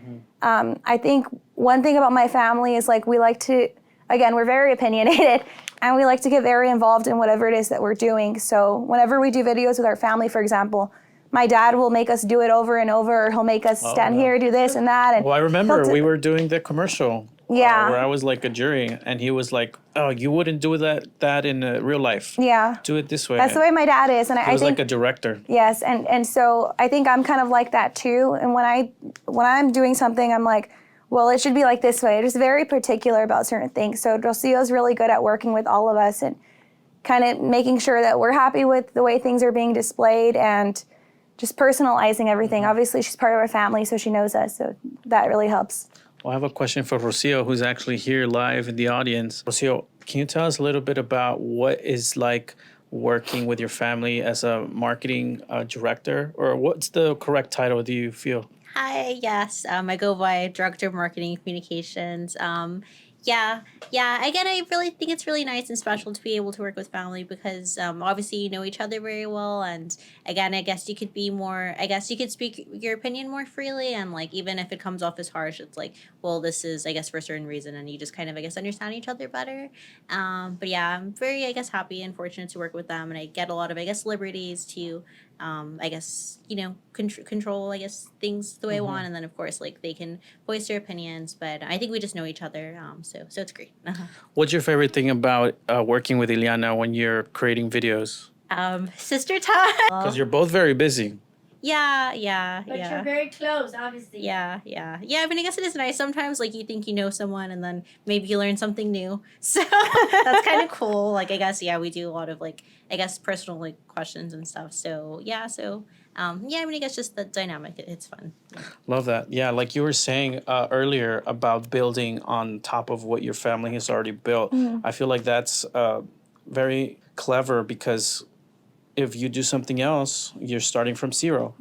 [SPEAKER 1] I think one thing about my family is like we like to, again, we're very opinionated, and we like to get very involved in whatever it is that we're doing. So whenever we do videos with our family, for example, my dad will make us do it over and over, or he'll make us stand here, do this and that. And
[SPEAKER 2] well, I remember we were doing the commercial.
[SPEAKER 1] Yeah.
[SPEAKER 2] Where I was like a jury, and he was like, "Oh, you wouldn't do that in real life.
[SPEAKER 1] Yeah.
[SPEAKER 2] Do it this way."
[SPEAKER 1] That's the way my dad is, and I
[SPEAKER 2] was
[SPEAKER 1] think
[SPEAKER 2] like a director.
[SPEAKER 1] Yes, and so I think I'm kind of like that too. And when I'm doing something, I'm like, well, it should be like this way. I'm just very particular about certain things. So Rocio's really good at working with all of us and kind of making sure that we're happy with the way things are being displayed and just personalizing everything. Obviously, she's part of our family, so she knows us, so that really helps.
[SPEAKER 2] Well, I have a question for Rocio, who's actually here live in the audience. Rocio, can you tell us a little bit about what is like working with your family as a marketing director, or what's the correct title, do you feel?
[SPEAKER 4] Hi, yes. I go by Director of Marketing and Communications. Yeah, Again, I really think it's really nice and special to be able to work with family because obviously you know each other very well, and again, I guess you could be more. I guess you could speak your opinion more freely, and like even if it comes off as harsh, it's like, well, this is I guess for a certain reason, and you just kind of I guess understand each other better. But yeah, I'm very I guess happy and fortunate to work with them, and I get a lot of I guess liberties to I guess control I guess things the way I want, and then of course like they can voice their opinions. But I think we just know each other, so it's great.
[SPEAKER 2] What's your favorite thing about working with Iliana when you're creating videos?
[SPEAKER 4] Sister time.
[SPEAKER 2] Because you're both very busy.
[SPEAKER 4] Yeah.
[SPEAKER 3] But you're very close, obviously.
[SPEAKER 4] Yeah. I mean, I guess it is nice. Sometimes, like, you think you know someone and then maybe you learn something new. So that's kind of cool. Like, I guess, yeah, we do a lot of, like, I guess personal, like, questions and stuff. So, yeah, I mean, I guess just the dynamic, it's fun.
[SPEAKER 2] Love that. Yeah, like you were saying earlier about building on top of what your family has already built. I feel like that's very clever because if you do something else, you're starting from zero.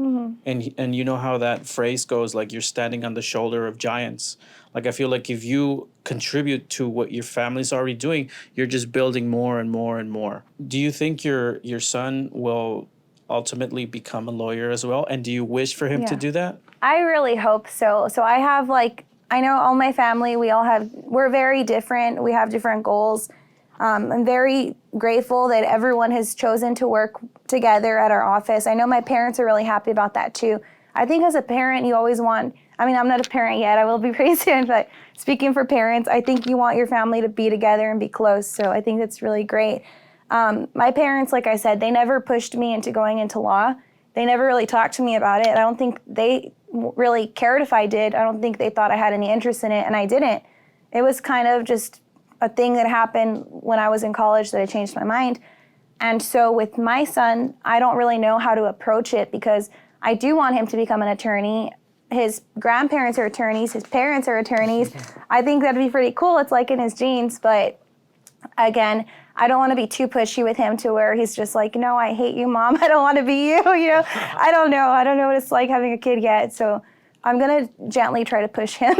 [SPEAKER 2] And you know how that phrase goes, like you're standing on the shoulder of giants. Like I feel like if you contribute to what your family's already doing, you're just building more and more and more. Do you think your son will ultimately become a lawyer as well? And do you wish for him to do that?
[SPEAKER 1] I really hope so. So I have I know all my family, we're very different. We have different goals. I'm very grateful that everyone has chosen to work together at our office. I know my parents are really happy about that too. I think as a parent, you always want, I mean, I'm not a parent yet, I will be pretty soon, but speaking for parents, I think you want your family to be together and be close. So I think that's really great. My parents, like I said, they never pushed me into going into law. They never really talked to me about it. I don't think they really cared if I did. I don't think they thought I had any interest in it, and I didn't. It was kind of just a thing that happened when I was in college that I changed my mind. And so with my son, I don't really know how to approach it because I do want him to become an attorney. His grandparents are attorneys. His parents are attorneys. I think that'd be pretty cool. It's like in his genes. But again, I don't want to be too pushy with him to where he's just like, no, I hate you, Mom. I don't want to be you. I don't know. I don't know what it's like having a kid yet. So I'm going to gently try to push him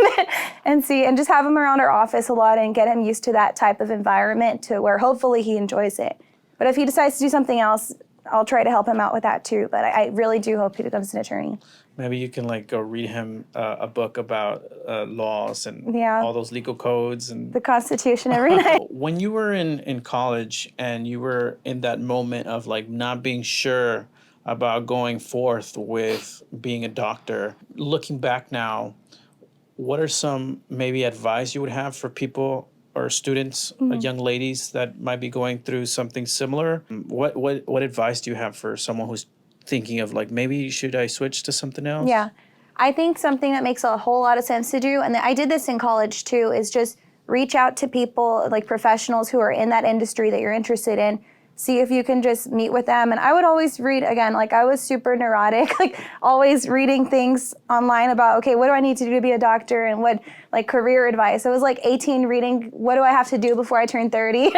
[SPEAKER 1] and just have him around our office a lot and get him used to that type of environment to where hopefully he enjoys it. But if he decides to do something else, I'll try to help him out with that too. But I really do hope he becomes an attorney.
[SPEAKER 2] Maybe you can go read him a book about laws and all those legal codes and
[SPEAKER 1] the Constitution every night.
[SPEAKER 2] When you were in college and you were in that moment of not being sure about going forth with being a doctor, looking back now, what are some maybe advice you would have for people or students, young ladies that might be going through something similar? What advice do you have for someone who's thinking of maybe should I switch to something else?
[SPEAKER 1] Yeah, I think something that makes a whole lot of sense to do, and I did this in college too, is just reach out to people like professionals who are in that industry that you're interested in. See if you can just meet with them. And I would always read, again, I was super neurotic, always reading things online about, okay, what do I need to do to be a doctor and what, career advice. I was 18 reading, what do I have to do before I turn 30?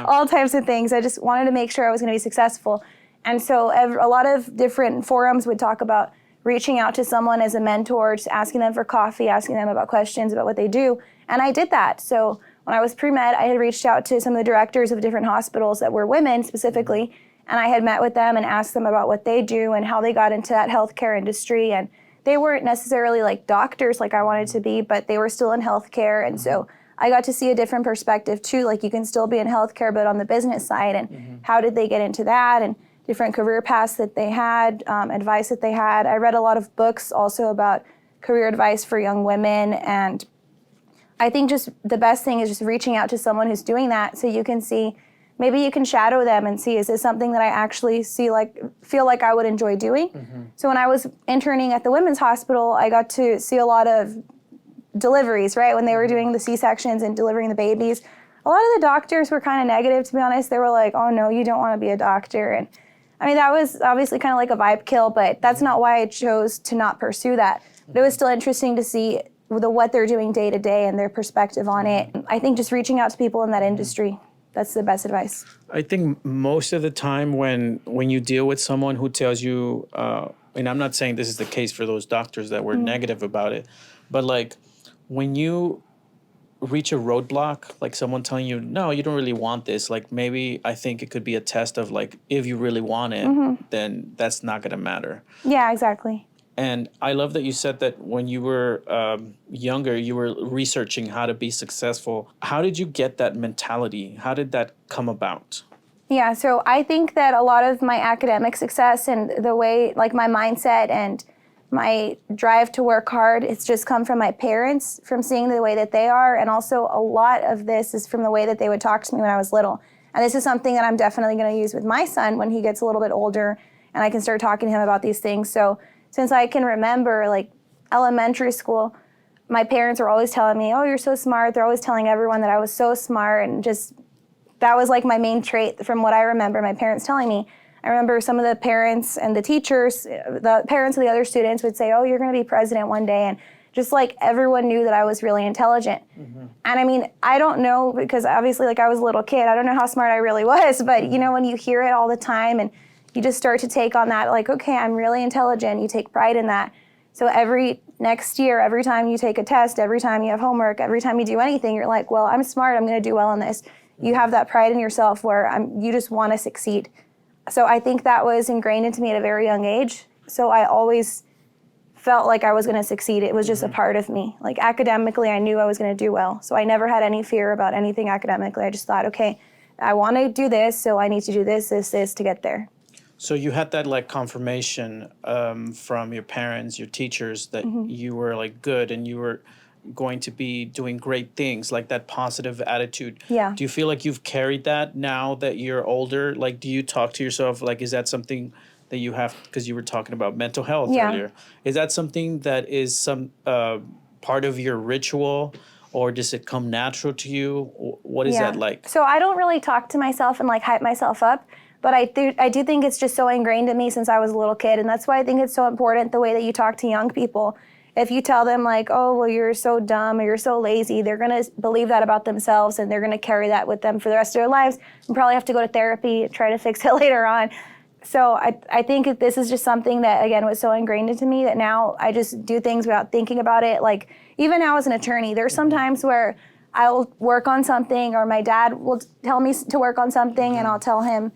[SPEAKER 1] All types of things. I just wanted to make sure I was going to be successful. And so a lot of different forums would talk about reaching out to someone as a mentor, just asking them for coffee, asking them about questions about what they do. And I did that. So when I was pre-med, I had reached out to some of the directors of different hospitals that were women specifically, and I had met with them and asked them about what they do and how they got into that healthcare industry. And they weren't necessarily doctors like I wanted to be, but they were still in healthcare. And so I got to see a different perspective too, you can still be in healthcare, but on the business side, and how did they get into that, and different career paths that they had, advice that they had. I read a lot of books also about career advice for young women, and I think just the best thing is just reaching out to someone who's doing that so you can see, maybe you can shadow them and see, is this something that I actually feel like I would enjoy doing? So when I was interning at the women's hospital, I got to see a lot of deliveries, right? When they were doing the C-sections and delivering the babies. A lot of the doctors were kind of negative, to be honest. They were like, oh no, you don't want to be a doctor. And I mean, that was obviously kind of like a vibe kill, but that's not why I chose to not pursue that. But it was still interesting to see what they're doing day to day and their perspective on it. I think just reaching out to people in that industry, that's the best advice.
[SPEAKER 2] I think most of the time when you deal with someone who tells you, and I'm not saying this is the case for those doctors that were negative about it, but when you reach a roadblock, like someone telling you, no, you don't really want this, like maybe I think it could be a test of like, if you really want it, then that's not going to matter.
[SPEAKER 1] Yeah, exactly.
[SPEAKER 2] And I love that you said that when you were younger, you were researching how to be successful. How did you get that mentality? How did that come about?
[SPEAKER 1] Yeah, so I think that a lot of my academic success and the way, like my mindset and my drive to work hard, it's just come from my parents, from seeing the way that they are. And also a lot of this is from the way that they would talk to me when I was little. And this is something that I'm definitely going to use with my son when he gets a little bit older and I can start talking to him about these things. So since I can remember, like elementary school, my parents were always telling me, oh, you're so smart. They're always telling everyone that I was so smart, and just that was like my main trait from what I remember my parents telling me. I remember some of the parents and the teachers, the parents of the other students would say, oh, you're going to be president one day. And just like everyone knew that I was really intelligent. And I mean, I don't know, because obviously like I was a little kid, I don't know how smart I really was, but you know, when you hear it all the time and you just start to take on that, like, okay, I'm really intelligent, you take pride in that. So next year, every time you take a test, every time you have homework, every time you do anything, you're like, well, I'm smart, I'm going to do well in this. You have that pride in yourself where you just want to succeed. So I think that was ingrained into me at a very young age. So I always felt like I was going to succeed. It was just a part of me. Like academically, I knew I was going to do well. So I never had any fear about anything academically. I just thought, okay, I want to do this, so I need to do this to get there.
[SPEAKER 2] So you had that like confirmation from your parents, your teachers, that you were like good and you were going to be doing great things, like that positive attitude.
[SPEAKER 1] Yeah.
[SPEAKER 2] Do you feel like you've carried that now that you're older? Like, do you talk to yourself, like, is that something that you have, because you were talking about mental health earlier. Is that something that is some part of your ritual, or does it come natural to you? What is that like?
[SPEAKER 1] So I don't really talk to myself and like hype myself up. But I do think it's just so ingrained in me since I was a little kid. And that's why I think it's so important the way that you talk to young people. If you tell them like, oh, well, you're so dumb or you're so lazy, they're going to believe that about themselves and they're going to carry that with them for the rest of their lives and probably have to go to therapy and try to fix it later on. So I think this is just something that, again, was so ingrained into me that now I just do things without thinking about it. Like even now as an attorney, there's some times where I'll work on something or my dad will tell me to work on something and I'll tell him,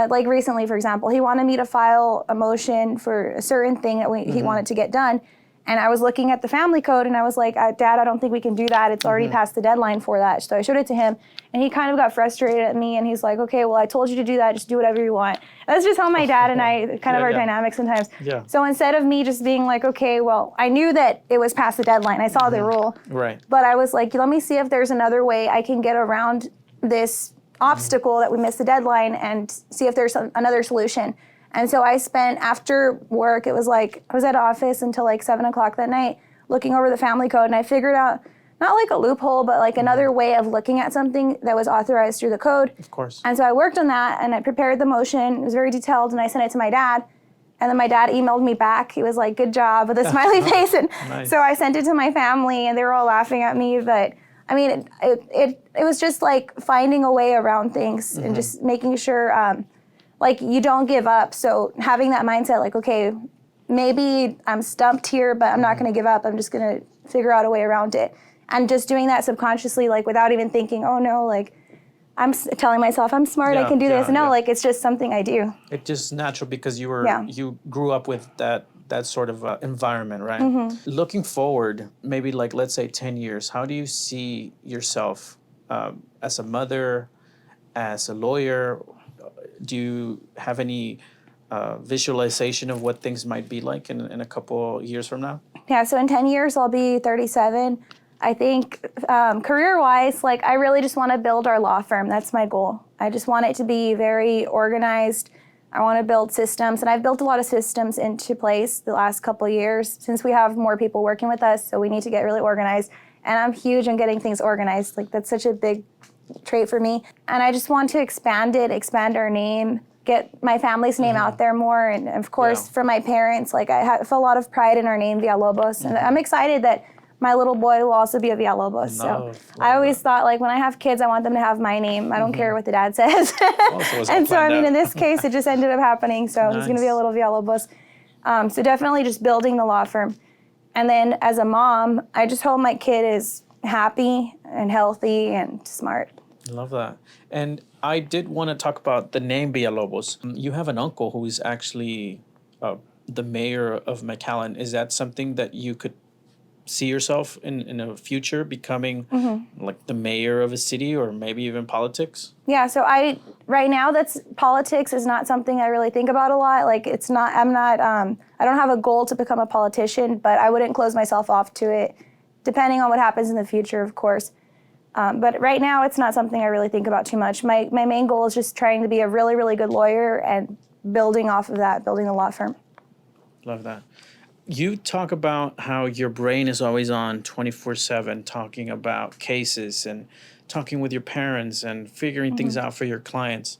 [SPEAKER 1] like recently, for example, he wanted me to file a motion for a certain thing that he wanted to get done. And I was looking at the family code and I was like, Dad, I don't think we can do that. It's already past the deadline for that. So I showed it to him and he kind of got frustrated at me and he's like, okay, well, I told you to do that. Just do whatever you want. That's just how my dad and I kind of are dynamic sometimes.
[SPEAKER 2] Yeah.
[SPEAKER 1] So instead of me just being like, okay, well, I knew that it was past the deadline. I saw the rule.
[SPEAKER 2] Right.
[SPEAKER 1] But I was like, let me see if there's another way I can get around this obstacle that we missed the deadline and see if there's another solution. And so I spent, after work, it was like, I was at office until like 7 o'clock that night, looking over the family code, and I figured out, not like a loophole, but like another way of looking at something that was authorized through the code.
[SPEAKER 2] Of course.
[SPEAKER 1] And so I worked on that, and I prepared the motion. It was very detailed, and I sent it to my dad. And then my dad emailed me back. He was like, good job, with a smiley face. And
[SPEAKER 2] Nice.
[SPEAKER 1] So I sent it to my family, and they were all laughing at me. But I mean, it was just like finding a way around things and just making sure, like you don't give up. So having that mindset, like, okay, maybe I'm stumped here, but I'm not going to give up. I'm just going to figure out a way around it. And just doing that subconsciously, like without even thinking, oh no, like I'm telling myself I'm smart, I can do this. No, like it's just something I do.
[SPEAKER 2] It's just natural because you grew up with that sort of environment, right? Looking forward, maybe like let's say 10 years, how do you see yourself as a mother, as a lawyer? Do you have any visualization of what things might be like in a couple years from now? Yeah,
[SPEAKER 1] so in 10 years, I'll be 37. I think career-wise, like I really just want to build our law firm. That's my goal. I just want it to be very organized. I want to build systems, and I've built a lot of systems into place the last couple of years since we have more people working with us, so we need to get really organized. And I'm huge on getting things organized. Like that's such a big trait for me. And I just want to expand our name, get my family's name out there more. And of course, for my parents, like I have a lot of pride in our name, Villalobos. And I'm excited that my little boy will also be a Villalobos. So I always thought, like, when I have kids, I want them to have my name. I don't care what the dad says. And so, I mean, in this case, it just ended up happening. So he's going to be a little Villalobos. So definitely just building the law firm. And then as a mom, I just hope my kid is happy and healthy and smart.
[SPEAKER 2] Love that. And I did want to talk about the name Villalobos. You have an uncle who is actually the mayor of McAllen. Is that something that you could see yourself in a future becoming like the mayor of a city, or maybe even politics?
[SPEAKER 1] Yeah, so right now politics is not something I really think about a lot. Like I don't have a goal to become a politician, but I wouldn't close myself off to it, depending on what happens in the future, of course. But right now it's not something I really think about too much. My main goal is just trying to be a really, really good lawyer and building off of that, building a law firm.
[SPEAKER 2] Love that. You talk about how your brain is always on 24/7, talking about cases and talking with your parents and figuring things out for your clients.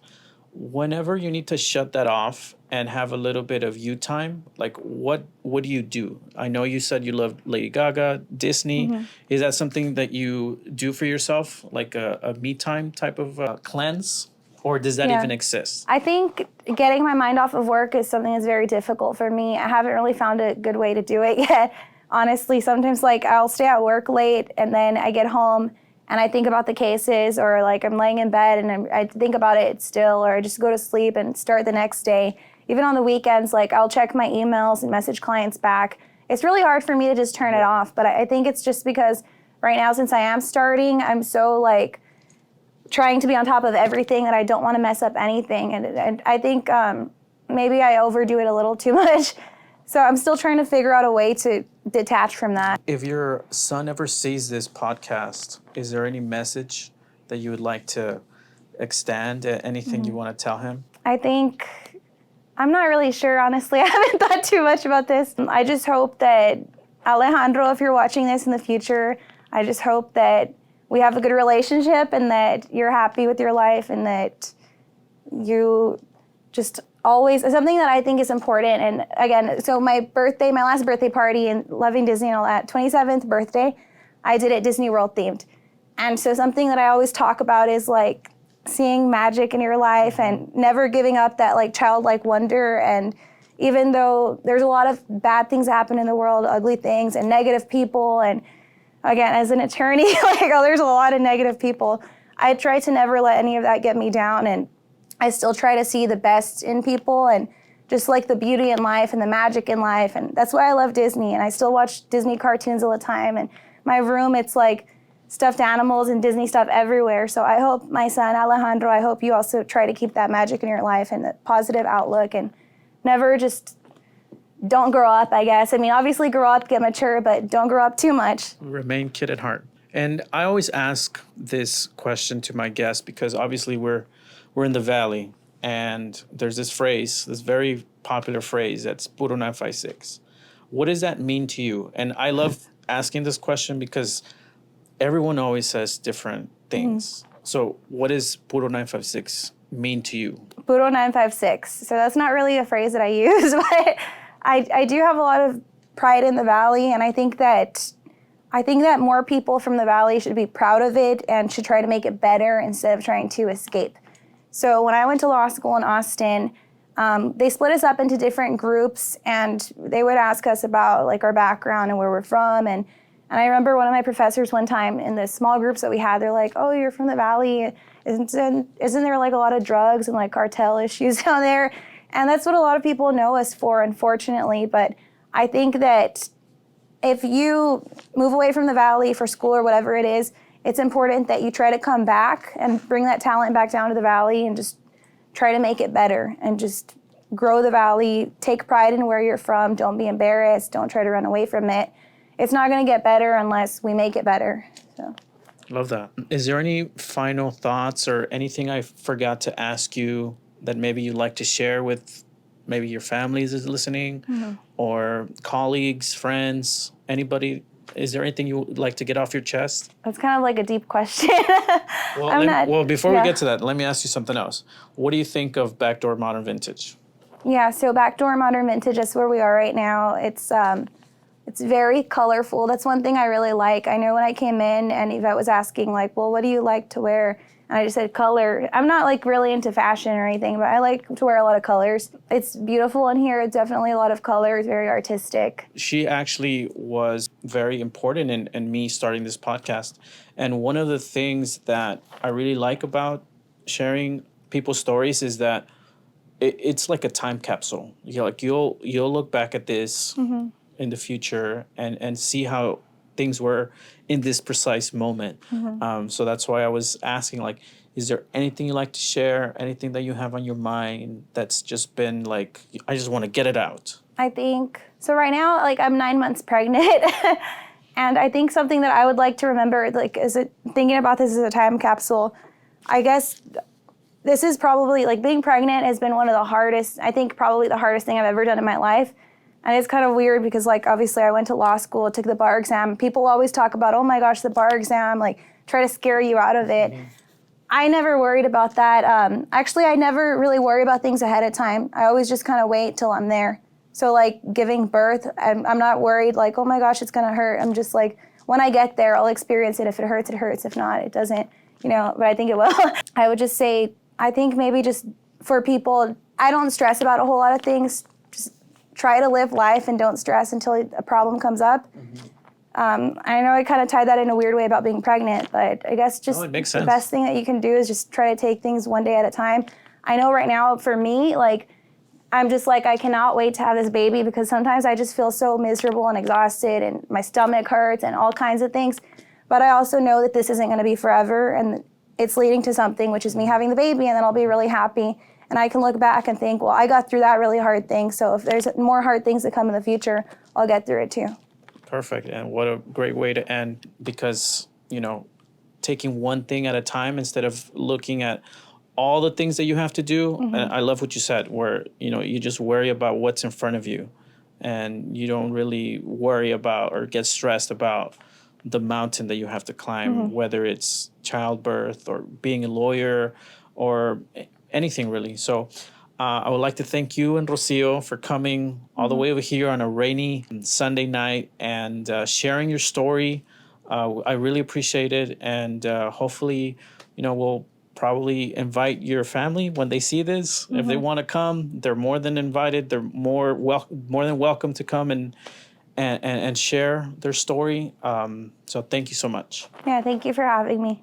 [SPEAKER 2] Whenever you need to shut that off and have a little bit of you time, like what do you do? I know you said you love Lady Gaga, Disney. Is that something that you do for yourself, like a me time type of cleanse? Or does that even exist?
[SPEAKER 1] I think getting my mind off of work is something that's very difficult for me. I haven't really found a good way to do it yet. Honestly, sometimes like I'll stay at work late and then I get home and I think about the cases, or like I'm laying in bed and I think about it still, or I just go to sleep and start the next day. Even on the weekends, like I'll check my emails and message clients back. It's really hard for me to just turn it off, but I think it's just because right now, since I am starting, I'm so like trying to be on top of everything that I don't want to mess up anything. And I think maybe I overdo it a little too much. So I'm still trying to figure out a way to detach from that.
[SPEAKER 2] If your son ever sees this podcast, is there any message that you would like to extend? Anything you want to tell him?
[SPEAKER 1] I think, I'm not really sure, honestly. I haven't thought too much about this. I just hope that, Alejandro, if you're watching this in the future, I just hope that we have a good relationship and that you're happy with your life and that you just always, something that I think is important. And again, so my last birthday party in loving Disney and all that, 27th birthday, I did it Disney World themed. And so something that I always talk about is like seeing magic in your life and never giving up that like childlike wonder. And even though there's a lot of bad things that happen in the world, ugly things and negative people, and again, as an attorney, there's a lot of negative people. I try to never let any of that get me down, and I still try to see the best in people and just like the beauty in life and the magic in life. And that's why I love Disney, and I still watch Disney cartoons all the time. And my room, it's like stuffed animals and Disney stuff everywhere. So I hope my son, Alejandro, I hope you also try to keep that magic in your life and the positive outlook and never just don't grow up, I guess. I mean, obviously grow up, get mature, but don't grow up too much.
[SPEAKER 2] Remain kid at heart. And I always ask this question to my guests because obviously we're in the Valley, and there's this phrase, this very popular phrase, that's puro 956. What does that mean to you? And I love asking this question because everyone always says different things. So what does puro 956 mean to you?
[SPEAKER 1] Puro 956. So that's not really a phrase that I use, but I do have a lot of pride in the Valley, and I think that more people from the Valley should be proud of it and should try to make it better instead of trying to escape. So when I went to law school in Austin, they split us up into different groups, and they would ask us about like our background and where we're from. And I remember one of my professors one time in the small groups that we had, they're like, "Oh, you're from the Valley. Isn't there like a lot of drugs and like cartel issues down there?" And that's what a lot of people know us for, unfortunately. But I think that if you move away from the Valley for school or whatever it is, it's important that you try to come back and bring that talent back down to the Valley and just try to make it better and just grow the Valley. Take pride in where you're from. Don't be embarrassed. Don't try to run away from it. It's not going to get better unless we make it better. So.
[SPEAKER 2] Love that. Is there any final thoughts or anything I forgot to ask you that maybe you'd like to share with maybe your families is listening or colleagues, friends, anybody? Is there anything you would like to get off your chest?
[SPEAKER 1] That's kind of like a deep question.
[SPEAKER 2] Before we get to that, let me ask you something else. What do you think of Backdoor Modern Vintage?
[SPEAKER 1] Yeah, so Backdoor Modern Vintage, that's where we are right now. It's very colorful. That's one thing I really like. I know when I came in and Yvette was asking like, well, what do you like to wear? And I just said color. I'm not like really into fashion or anything, but I like to wear a lot of colors. It's beautiful in here. It's definitely a lot of colors, very artistic.
[SPEAKER 2] She actually was very important in me starting this podcast. And one of the things that I really like about sharing people's stories is that it's like a time capsule. You'll look back at this in the future and see how things were in this precise moment. So that's why I was asking, like, is there anything you like to share? Anything that you have on your mind that's just been like, I just want to get it out?
[SPEAKER 1] I think, so right now, like I'm 9 months pregnant. And I think something that I would like to remember, like, thinking about this as a time capsule, I guess this is probably, like, being pregnant has been one of the hardest, I think probably the hardest thing I've ever done in my life. And it's kind of weird because, like, obviously I went to law school, took the bar exam. People always talk about, oh my gosh, the bar exam, like, try to scare you out of it. I never worried about that. Actually, I never really worry about things ahead of time. I always just kind of wait till I'm there. So, like, giving birth, I'm not worried, like, oh my gosh, it's going to hurt. I'm just like, when I get there, I'll experience it. If it hurts, it hurts. If not, it doesn't, but I think it will. I would just say, I think maybe just for people, I don't stress about a whole lot of things. Just try to live life and don't stress until a problem comes up. I know I kind of tied that in a weird way about being pregnant, but I guess just
[SPEAKER 2] it makes
[SPEAKER 1] the
[SPEAKER 2] sense.
[SPEAKER 1] best thing that you can do is just try to take things one day at a time. I know right now for me, like, I'm just like, I cannot wait to have this baby because sometimes I just feel so miserable and exhausted and my stomach hurts and all kinds of things. But I also know that this isn't going to be forever and it's leading to something, which is me having the baby, and then I'll be really happy. And I can look back and think, well, I got through that really hard thing. So if there's more hard things that come in the future, I'll get through it too. Perfect.
[SPEAKER 2] And what a great way to end, because, taking one thing at a time instead of looking at all the things that you have to do. And I love what you said, where, you just worry about what's in front of you and you don't really worry about or get stressed about the mountain that you have to climb, whether it's childbirth or being a lawyer or anything really. So I would like to thank you and Rocio for coming all the way over here on a rainy Sunday night and sharing your story. I really appreciate it. And hopefully, we'll probably invite your family when they see this. If they want to come, they're more than invited. They're more than welcome to come and share their story. So thank you so much.
[SPEAKER 1] Yeah, thank you for having me.